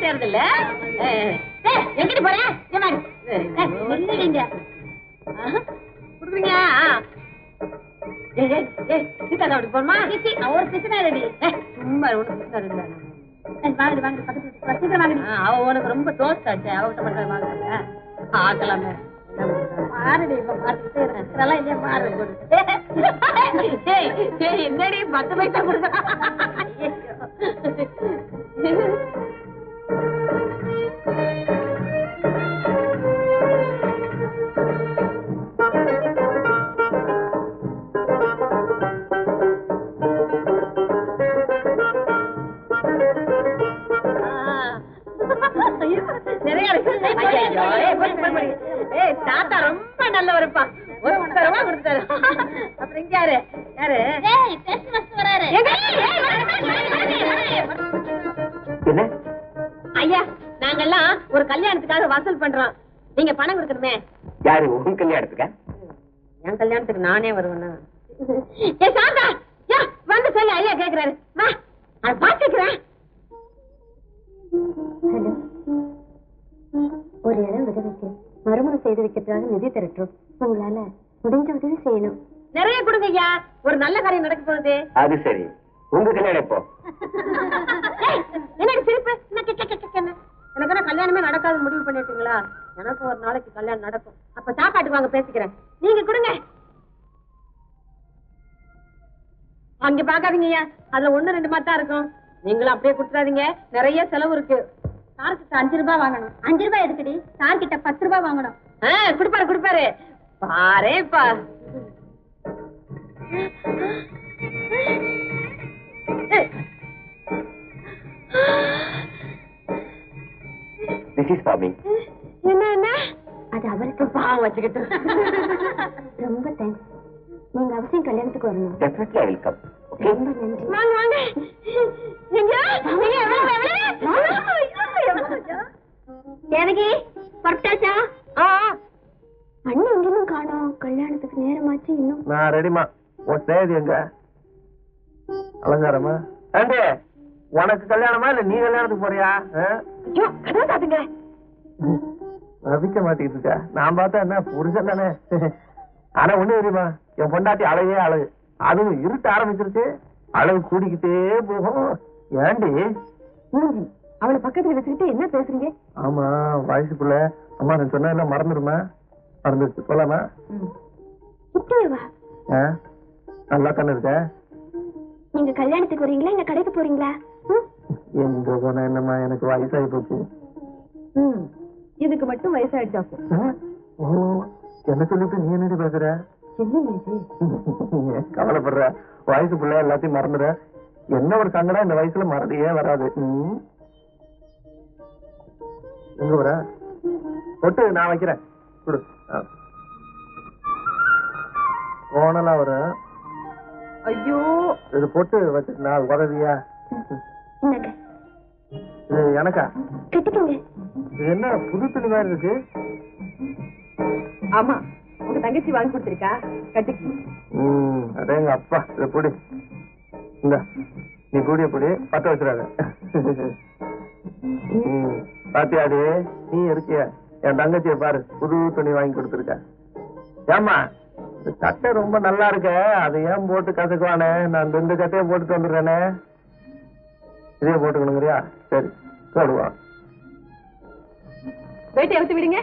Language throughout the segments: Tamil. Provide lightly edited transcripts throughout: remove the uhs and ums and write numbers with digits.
சேர்றது இல்ல. எங்கிட்டு போறேன் குடுக்குறீங்க. சீதா அப்படி போமா ஒரு பிரச்சனை ரெடி சும்மா அவ உனக்கு ரொம்ப தோஸ்ட் ஆச்சு. அவகிட்ட மட்டும் வாங்க ஆக்கலாமே என்னடி 10 பைசா கொடுக்க தாத்தா ரொம்ப நல்லவருப்பா. ஒரு ரூபா கொடுத்தாரு. அப்புறம் இங்க யாரு யாரு ஐயா நாங்கெல்லாம் ஒரு கல்யாணத்துக்காக வசூல் பண்றோம். நீங்க பணம் கொடுக்கணுமே. யாரு உன் கல்யாணத்துக்கா? என் கல்யாணத்துக்கு நானே வருவேன்னா சாந்தா வந்து சொல்லு. ஐயா கேக்குறாரு பாத்துக்கிறேன். ஒரு இடம் விதவைக்கு மறுமணம் செய்து வைக்கிறதுக்காக நிதி திரட்டுறோம். உங்களால முடிஞ்ச உதவி செய்யணும். நிறைய கொடுங்க ஐயா. ஒரு நல்ல காரியம் நடக்க போகுது. அது சரி. உங்க கல்யாணம் எப்போ? என்ன சிரிப்பு? எனக்கு கல்யாணமே நடக்காது முடிவு பண்ணிட்டீங்களா? எனக்கு ஒரு நாளைக்கு கல்யாணம் நடக்கும். அப்ப சாப்பாட்டுக்கு வாங்க பேசிக்கிறேன். நீங்க கொடுங்க. அங்க பாக்காதீங்க ஐயா. அதுல 1-2 மாத்தான் இருக்கும். நீங்களும் அப்படியே கொடுத்துறாதீங்க. நிறைய செலவு இருக்கு. சார்கிட்ட 5 ரூபாய் வாங்கணும். 5 ரூபாய் எதுக்குடி? சார்கிட்ட 10 ரூபாய் வாங்கணும். குடுப்பாரு குடுப்பாரு. பாரேப்பா. This is for me. என்ன அது அவருக்கு பாவம் வச்சுக்கிட்டு. ரொம்ப தேங்க்ஸ். நீங்க அவசியம் கல்யாணத்துக்கு வரணும். Definitely I will come. Okay? ரொம்ப நன்றி. வாங்க வாங்க. தேவகி பரட்டாச்சா? அண்ணன் எங்கேயும் காணோம். கல்யாணத்துக்கு நேரமாச்சு இன்னும். நான் ரெடிமா. உன் சேதி எங்க? அலங்காரமா? ஏண்டே உனக்கு கல்யாணமா இல்ல நீ கல்யாணத்துக்கு போறியா? ஐயோ கதை சாத்துங்க. ரசிக்க மாட்டேங்குது இருக்கா? நான் பார்த்தா என்ன புருஷன் தானே. ஆனா ஒண்ணு தெரியுமா, என் பொண்டாட்டி அழகே அழகு. அதுவும் இருட்ட ஆரம்பிச்சிருச்சு. அழகு கூடிக்கிட்டே போகும். ஏண்டி அவளை பக்கத்துல வச்சுக்கிட்டு என்ன பேசுறீங்க? ஆமா வயசுக்குள்ள அம்மா நான் சொன்ன மறந்துடுமா? மறந்துடுச்சு. போலாமா? நல்லா தானே இருக்க? நீங்க கல்யாணத்துக்கு வரீங்களா இல்ல கடைக்கு போறீங்களா? எங்க போன என்னம்மா, எனக்கு வயசாகி போச்சு. இதுக்கு மட்டும் வயசாயிடுச்சா? என்ன சொல்லிட்டு நீ என்ன பேசுற? கவலைப்படுற வயசு பிள்ளை எல்லாத்தையும் மறந்துட. என்ன ஒரு சங்கடம் இந்த வயசுல மறதியே வராது. எங்க வர பொட்டு நான் வைக்கிறேன். போனலாம் வரும். ஐயோ இது பொட்டு வச்சு நான் உதவியா? இது எனக்கா? இது என்ன புது துணி மாதிரி இருக்கு? ஆமா உங்க தங்கச்சி வாங்கி கொடுத்திருக்கா. கட்டிக்கு. அதே எங்க அப்பா. இத பொடி இந்த நீ கூடிய பொடி பத்த வச்சுறாங்க. பாத்தியாடி நீ இருக்கிய? என் தங்கச்சிய பாரு புது துணி வாங்கி கொடுத்துருக்க. ஏமா இந்த சட்டை ரொம்ப நல்லா இருக்க, அதை ஏன் போட்டு கசக்குவானே? நான் 2 சட்டையை போட்டுட்டு வந்துடுறேனே. இதே போட்டுக்கணுங்கிறியா? சரி போடுவா. வேட்டை எடுத்து விடுங்க.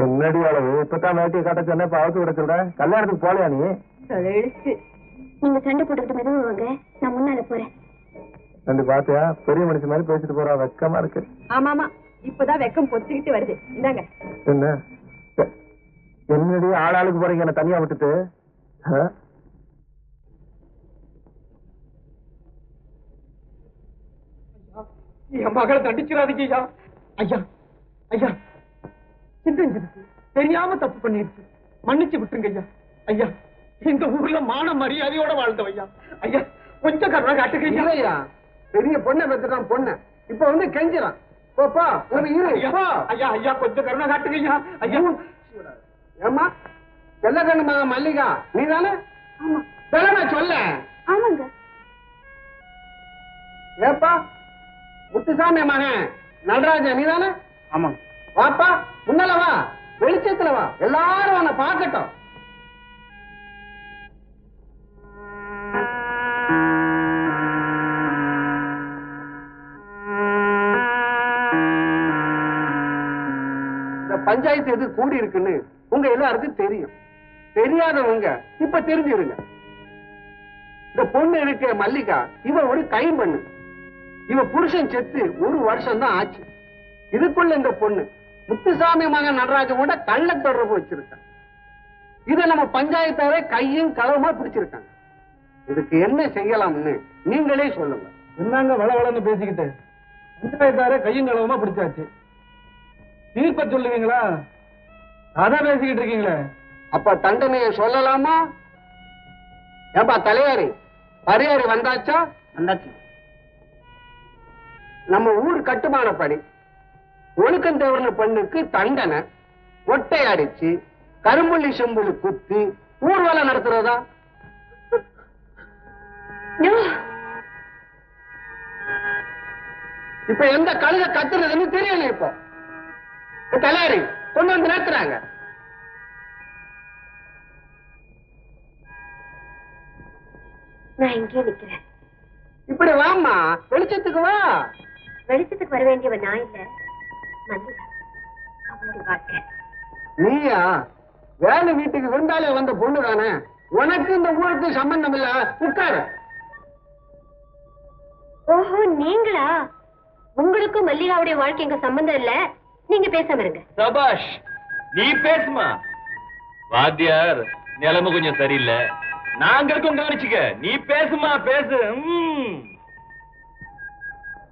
என்னடி அளவு? இப்பதான் வேட்டியை கட்ட சொன்ன, இப்ப அவுத்து விட சொல்ற. கல்யாணத்துக்கு போலையா நீ? நீங்க சண்டை போட்டுக்கிட்டு மெதுவா வாங்க, நான் முன்னால போறேன். ரெண்டு பாத்தியா பெரிய மனுஷன் மாதிரி பேசிட்டு போறா. வெக்கமா இருக்கு. ஆமா ஆமா இப்பதான் வெக்கம் பொத்திக்கிட்டு வருது. இந்தாங்க. என்ன என்னடி ஆளாளுக்கு போறீங்க என்ன தனியா விட்டுட்டு? என் மகளை தண்டிச்சிடாதீங்க ஐயா. ஐயா ஐயா சிந்தஞ்சிருக்கு, தெரியாம தப்பு பண்ணிருச்சு, மன்னிச்சு விட்டுருங்க ஐயா. ஐயா இந்த ஊர்ல மான மரியாதையோட வாழ்ந்தவையா. ஐயா கொஞ்சம் கருணை காட்டுங்க ஐயா. பெரிய பொண்ணை பெற்றுட்டான் பொண்ணு, இப்ப வந்து கெஞ்சிறான். போப்பா ஐயா ஐயா கொஞ்சம் கருணை காட்டுங்க ஐயா. ஐயா ஏமா செல்லக்கண்ணு மகன் மல்லிகா நீ தானே? நான் சொல்ல. ஆமாங்க. ஏப்பா முத்துசாமி மகன் நடராஜா நீதானே? ஆமாங்க. வாப்பா, முன்னால வா, வெளிச்சத்துல வா, எல்லாரும் உன்னை பார்க்கட்டும். இந்த பஞ்சாயத்து எது கூடி இருக்குன்னு உங்க எல்லாருக்கும் தெரியும். தெரியாதவங்க இப்ப தெரிஞ்சிருங்க. இந்த பொண்ணு இருக்க மல்லிகா, இவ ஒரு கைம்பண்ணு. இவ புருஷன் செத்து 1 வருஷம் தான் ஆச்சு. இதுக்குள்ள இந்த பொண்ணு முத்துசாமி மகன் நடராஜன் கூட கள்ள தொடர்பு வச்சிருக்காங்க. இத நம்ம பஞ்சாயத்தாவே கையும் களவுமா பிடிச்சிருக்காங்க. இதுக்கு என்ன செய்யலாம்னு நீங்களே சொல்லுங்க. என்னங்க வளவளன்னு பேசிக்கிட்டு பஞ்சாயத்தாரே கையும் களவுமா பிடிச்சாச்சு, தீர்ப்ப சொல்லுவீங்களா? அதான் பேசிக்கிட்டு இருக்கீங்களே. அப்ப தண்டனையை சொல்லலாமா? ஏப்பா தலையாரி, பரியாரி வந்தாச்சா? வந்தாச்சு. நம்ம ஊர் கட்டுமானப்படி ஒழுக்கம் தவறின பெண்ணுக்கு தண்டனை மொட்டை அடிச்சு கரும்புள்ளி செம்புள்ளி குத்தி ஊர்வலம் நடத்துறதா? இப்ப எந்த கழுத கத்துறதுன்னு தெரியல. இப்போ தலையாரி கொண்டு வந்து நடத்துறாங்க. நான் இங்கே நிக்கிறேன். இப்படி வாம்மா, வெளிச்சத்துக்கு வா. வெளிச்சத்துக்கு வர வேண்டியவன் நான் இல்ல, மல்லிகா. அவளுடைய வாழ்க்கை. நீயா? வேலை வீட்டுக்கு விருந்தாலே வந்த பொண்ணு தானே, உனக்கு இந்த ஊருக்கு சம்பந்தம் இல்ல. உட்காரு. ஓஹோ, நீங்களா? உங்களுக்கும் மல்லிகாவுடைய வாழ்க்கை எங்க சம்பந்தம் இல்ல, நீங்க பேசாம இருங்க. சபாஷ், நீ பேசுமா. வாத்தியார் நிலைமை கொஞ்சம் சரியில்லை, நாங்க இருக்கோம், கவனிச்சுக்க. நீ பேசுமா, பேசு.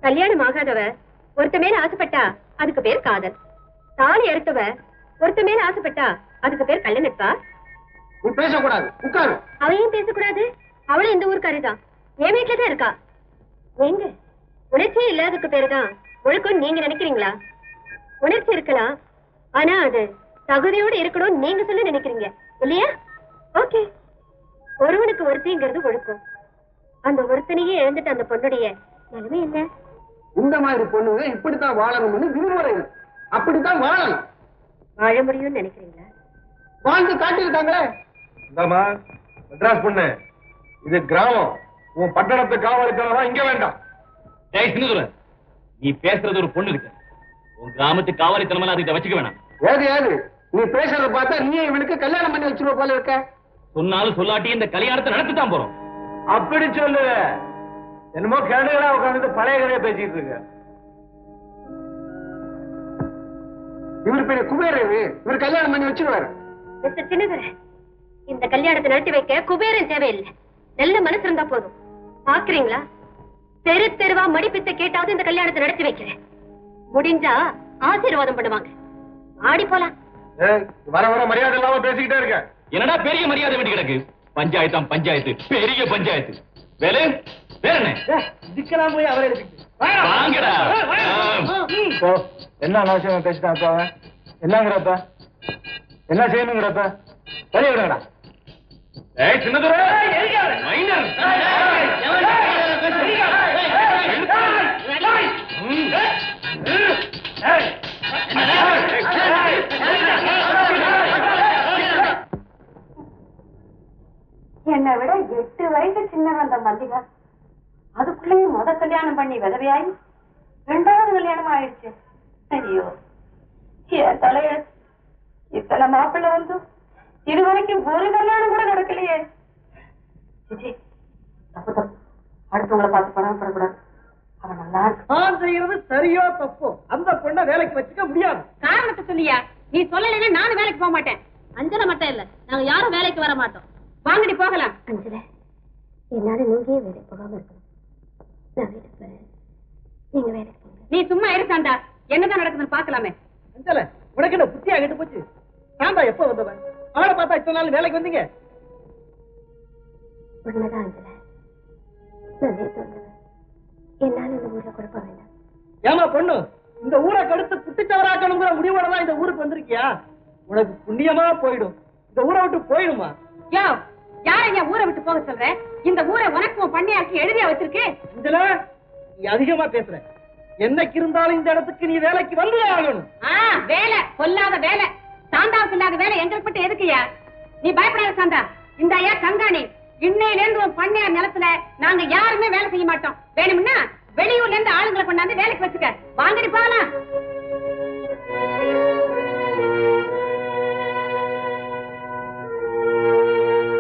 கல்யாணம் ஆகாதவ ஒருத்த மேல ஆசைப்பட்டா அதுக்கு பேர் காதல். தாலி அறுத்தவ ஒருத்த மேல ஆசைப்பட்டா அதுக்கு பேர் கள்ள நட்பா? நீ பேசக்கூடாது, உட்காரு. அவையும் பேசக்கூடாது. அவளும் இந்த ஊருக்காரிதான், என் வீட்டுலதான் இருக்கா. எங்க உணர்ச்சியே இல்லாததுக்கு பேருதான் ஒழுக்கம் நீங்க நினைக்கிறீங்களா? உணர்ச்சி இருக்கலாம், ஆனா அது தகுதியோடு இருக்கணும் நீங்க சொல்ல நினைக்கிறீங்க இல்லையா? ஓகே, ஒருவனுக்கு ஒருத்திங்கிறது ஒழுக்கம். அந்த ஒருத்தனையே எழுந்துட்டு அந்த பொண்ணுடைய நிலைமை என்ன? இந்த மாதிரி பொண்ணுங்க இப்படித்தான் வாழணும்னு விதிமுறை இருக்கு. அப்படித்தான் வாழணும். வாழ முடியும்னு நினைக்கிறீங்களா? வாழ்ந்து காட்டியிருக்காங்களே. இந்தாமா மெட்ராஸ் பொண்ணு, இது கிராமம். உன் பட்டணத்து காவலுக்காக இங்க வேண்டாம். நீ பேசுறது ஒரு பொண்ணு இருக்கு, உன் கிராமத்து காவலித்தனமா அதுக்கிட்ட வச்சுக்க வேணாம். ஏது ஏது நீ பேசுறத பார்த்தா நீ இவனுக்கு கல்யாணம் பண்ணி வச்சிருவ போல இருக்க. சொன்னாலும் சொல்லாட்டி இந்த கல்யாணத்தை நடத்தித்தான் போறோம். அப்படி சொல்லு. என்னமோ கேடுகளா உட்காந்து பழைய கதையை பேசிட்டு இருக்க. இவர் பெரிய குபேரர், இவர் கல்யாணம் பண்ணி வச்சிருவாரு. மிஸ்டர் சின்னதுரை, இந்த கல்யாணத்தை நடத்தி வைக்க குபேரன் தேவையில்லை, நல்ல மனசு இருந்தா போதும். பாக்குறீங்களா, தெரு தெருவா மடிப்பித்த கேட்டாவது இந்த கல்யாணத்தை நடத்தி வைக்கிறேன். முடிஞ்சா ஆசீர்வாதம் பண்ணுவாங்க. ஆடி போலாம். வர வர மரியாதை இல்லாம பேசிக்கிட்டே இருக்க. என்னடா பெரிய மரியாதை வேண்டி கிடக்கு? பஞ்சாயத்தாம் பஞ்சாயத்து, பெரிய பஞ்சாயத்து. வேலை வேற என்ன? இதுக்கெல்லாம் போய் அவரை எடுத்துக்கிட்டு வாங்கடா. என்ன அனாவசியமா பேசிட்டான் அப்ப அவன்? என்னங்கிறப்ப என்ன செய்யணுங்கிறப்ப வெளியே விடுங்கடா. சின்னதுரை மைனர் என்னை விட 8 வயசு சின்னவன் அந்த மல்லிகா. அதுக்குள்ளேயும் முத கல்யாணம் பண்ணி விதவையாயி 2வது கல்யாணம் ஆயிடுச்சு. ஐயோ, என் தலையெழுத்து. இத்தனை மாப்பிள்ளை வந்து இதுவரைக்கும் ஒரு கல்யாணம் கூட நடக்கலையே. தப்பு தப்பு, அடுத்தவங்களை பார்த்து பராமப்படக்கூடாது. அவன் நல்லா இருக்கு. நான் செய்யறது சரியோ தப்போ அந்த பொண்ணை வேலைக்கு வச்சுக்க முடியாது. காரணத்தை சொல்லியா? நீ சொல்லலைன்னா நானும் வேலைக்கு போக மாட்டேன். அஞ்சலை மட்டும் இல்ல, நாங்க யாரும் வேலைக்கு வர மாட்டோம். வாங்கடி போகலாம். அஞ்சல, என்னால நீங்க வேலைக்கு போகாம இருக்கணும். நான் வீட்டுக்கு போறேன், நீங்க வேலைக்கு போங்க. நீ சும்மா இருக்காண்டா, என்னதான் நடக்குதுன்னு பாக்கலாமே. அஞ்சல, உனக்கு என்ன புத்தியா கெட்டு போச்சு? சாந்தா எப்ப வந்தவன்? அவளை பார்த்தா இத்தனை நாள் வேலைக்கு வந்தீங்க. உண்மைதான் அஞ்சல, நான் நேற்று வந்தவன். என்னால இந்த ஊர்ல குழப்ப வேண்டாம். ஏமா பொண்ணு, இந்த ஊரை கடுத்து குட்டிச்சவராக்கணுங்கிற முடிவோட தான் இந்த ஊருக்கு வந்திருக்கியா? உனக்கு புண்ணியமா போயிடும். இந்த ஊரை விட்டு போயிடுமா? யோ, யாரையா ஊரை விட்டு போக சொல்ற? இந்த ஊரை உனக்கும் பண்ணியாக்கி எழுதியா வச்சிருக்கு. அஞ்சல, நீ அதிகமா பேசுற. என்னைக்கு இருந்தாலும் இந்த இடத்துக்கு நீ வேலைக்கு வந்து ஆகணும். வேலை கொல்லாத வேலை, சாந்தாவுக்கு இல்லாத வேலை எங்களுக்கு மட்டும் எதுக்குயா? நீ பயப்படாத சாந்தா. இந்த ஐயா கங்காணி, இன்னையில இருந்து உன் பண்ணையார் நிலத்துல நாங்க யாருமே வேலை செய்ய மாட்டோம். வேணும்னா வெளியூர்ல இருந்து ஆளுங்களை கொண்டாந்து வேலைக்கு வச்சுக்க. வாங்கடி போகலாம்.